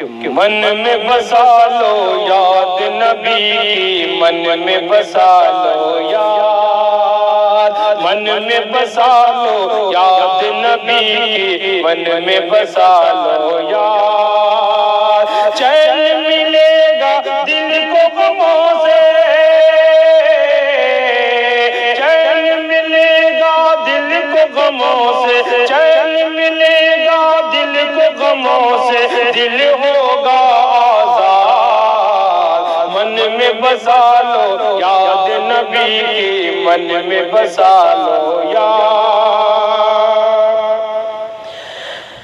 من میں بسا لو یاد نبی کی، من میں بسا لو یاد، من میں بسا لو یاد نبی کی، من میں بسا لو یاد، چین ملے گا دل کو غموں سے، چین ملے گا دل کو غموں سے، چین ملے گا دل کو غموں سے، دل ہوگا آزاد، من میں بسا لو یاد نبی کی، من میں بسا لو یاد،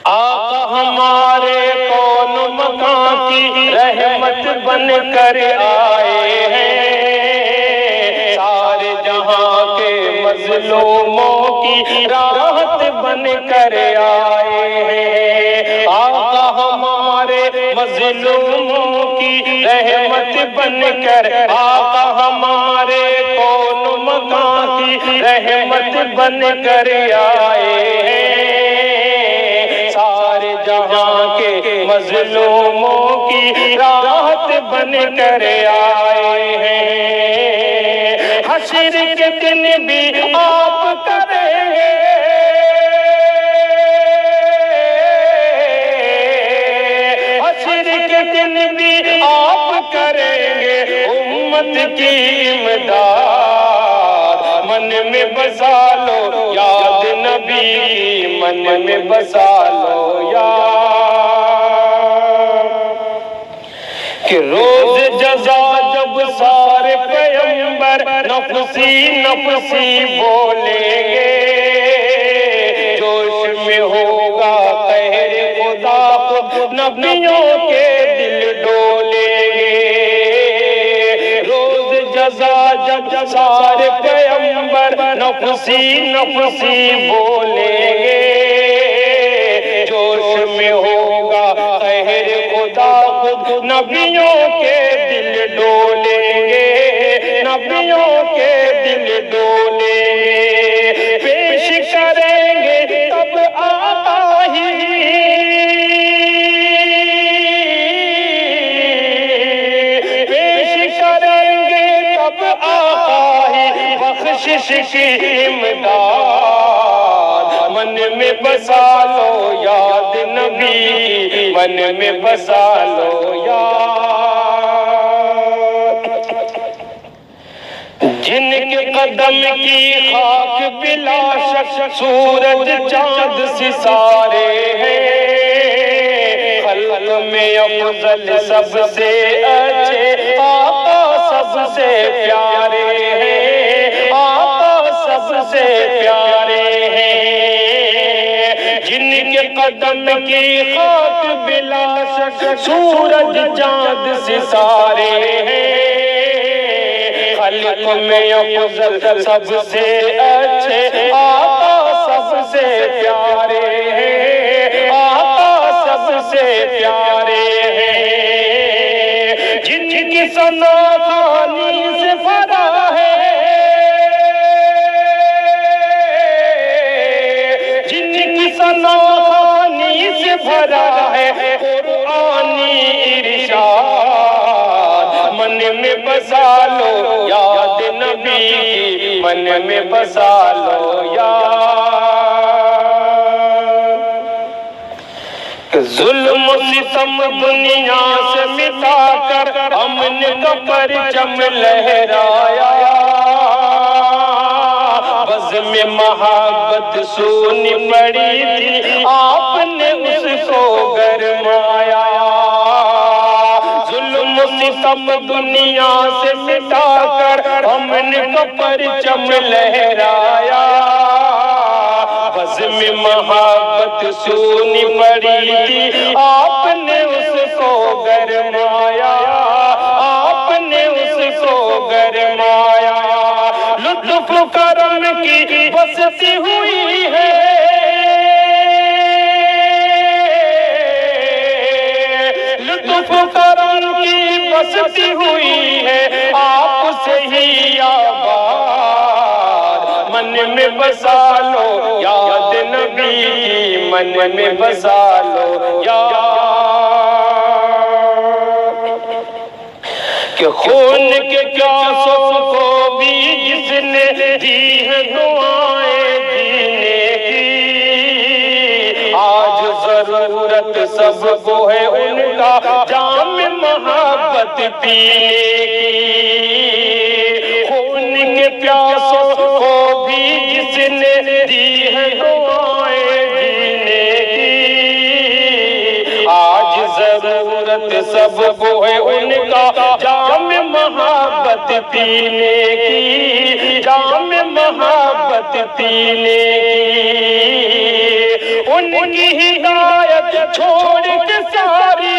آقا ہمارے کون مکان کی رحمت بن کر آئے ہیں، سارے جہاں کے مظلوموں کی راحت بن کر آئے ہیں، آقا ہمارے مظلوموں کی رحمت بن کر، آقا ہمارے کون مکان کی رحمت بن کر آئے ہیں، سارے جہاں کے مظلوموں کی راحت بن کر آئے ہیں، حشر کے دن بھی آپ کریں گے، حشر کے دن بھی آپ کریں گے امت کی امداد، من میں بسا لو یاد نبی کی، من میں بسا لو یاد، کہ روز جزا جب سارے پیغمبر نفسی نفسی بولیں گے، جوش میں ہوگا قہر خدا خود نبیوں کے دل ڈولیں گے، روز جزا جب سارے پیغمبر نفسی نفسی بولیں گے، جوش میں ہوگا قہر خدا خود نبیوں کے دل ڈولیں گے، نبیوں کے دل ڈولیں گے، پیش کریں گے تب آقا ہی، پیش کریں گے تب آقا ہی بخشش کی امداد، من میں بسا لو یاد نبی کی، من میں بسا لو یاد، جن کے قدم کی خاک بلا شک سورج چاند ستارے ہیں، خلق میں افضل سب سے اچھے آقا سب سے پیارے ہیں، آقا سب سے پیارے ہیں، جن کے قدم کی خاک بلا شک سورج چاند ستارے ہیں، خلق میں افضل سب سے اچھے آقا سب سے پیارے ہیں، آقا سب سے پیارے ہیں، جن کی ثنا خانی سے بھرا ہے، جن کی ثنا خانی سے بھرا ہے قرآنی ارشاد، من میں بسا لو یاد نبی کی، من میں بسا لو یاد، کہ ظلم و ستم دنیا سے مٹا کر امن کا پرچم لہرایا، بزم محبت سونی پڑی تھی آپ نے اس کو گرمایا، ظلم و ستم دنیا سے مٹا کر امن کا پرچم لہرایا، بزم محبت سونی پڑی تھی آپ نے اس کو گرمایا، آپ نے اس کو گرمایا، لطف کرم کی بستی ہوئی ہے، لطف کرم کی بستی ہوئی ہے آپ سے ہی آباد، من میں بسا لو یاد نبی کی، من میں بسا لو یاد، کہ خون کے پیاسوں کو بھی جس نے دی ہے دعائیں جینے کی، آج ضرورت سب کو ہے ان کا جام محبت پینے کی۔ خون کے پیاسوں کو بھی جس نے دی ہے دعائیں جینے کی، آج ضرورت سب کو ہے ان کا جام محبت پینے کی، جام محبت پینے کی۔ ان کی ہدایت چھوڑ کے ساری،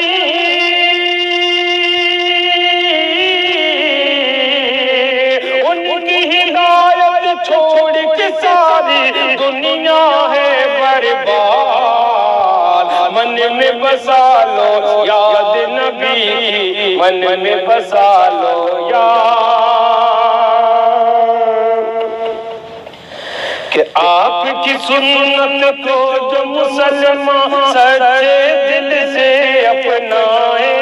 ان کی ہدایت چھوڑ کے ساری دنیا ہے برباد، من میں بسا لو یاد نبی کی، من میں بسا لو یاد، کہ آپ کی سنت کو جو مسلمان سچے دل سے اپنائے،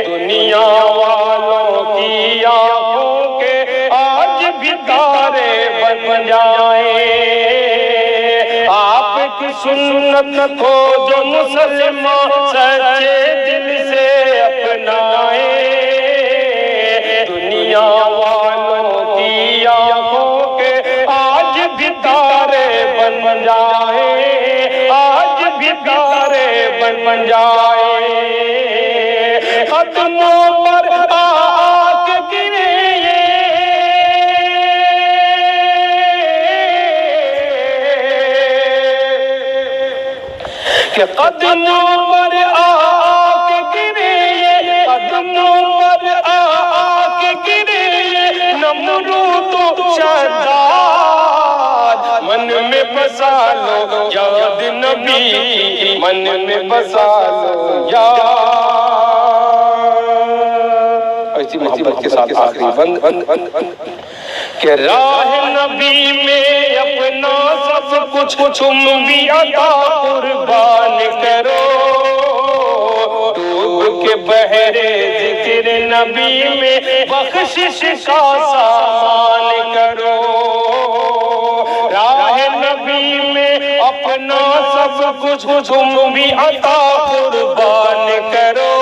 دنیا والوں کی آنکھوں کے آج بھی تارے بن جائیں۔ آپ کی سنت کو جو مسلمان سچے دل سے اپنائے، دنیا والوں کی آنکھوں کے آج بھی تارے بن جائے، آج بھی تارے بن جائے۔ قدموں پر آ کے گرے کہ قدموں پر آ کے گرے، قدموں پر آ کے گرے نمرود و شداد، من میں بسا لو یاد نبی کی، من میں بسا لو یاد۔ ایسی محبت کے ساتھ آخری بند کہ راہ نبی میں اپنا سب کچھ تم بھی عطا قربان کرو، ڈوب کے بحر ذکر نبی میں بخشش کا سامان کرو۔ راہ نبی میں اپنا سب کچھ تم بھی عطا قربان کرو،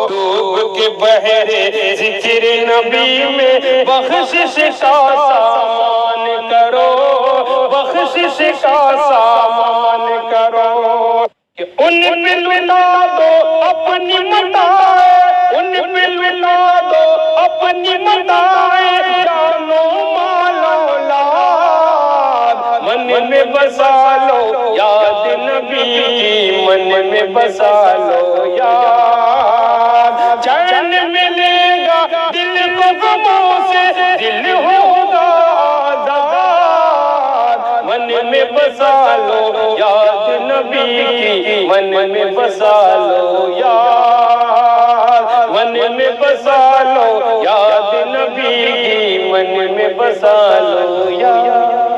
ڈوب کے بحر ذکر نبی میں بخشش کا سامان کرو، بخشش کا سامان کرو۔ کہ ان پہ لٹا دو اپنی متاعیں، ان پہ لٹا دو اپنی متاعیں، جانو مال اولاد، من میں بسا لو یاد نبی کی، من میں بسا لو یاد۔ چین ملے گا دل کو غموں سے، دل ہوگا آزاد، من میں بسا لو یاد نبی کی، من میں بسا لو یاد، من میں بسا لو یاد نبی کی، من میں بسا لو یاد۔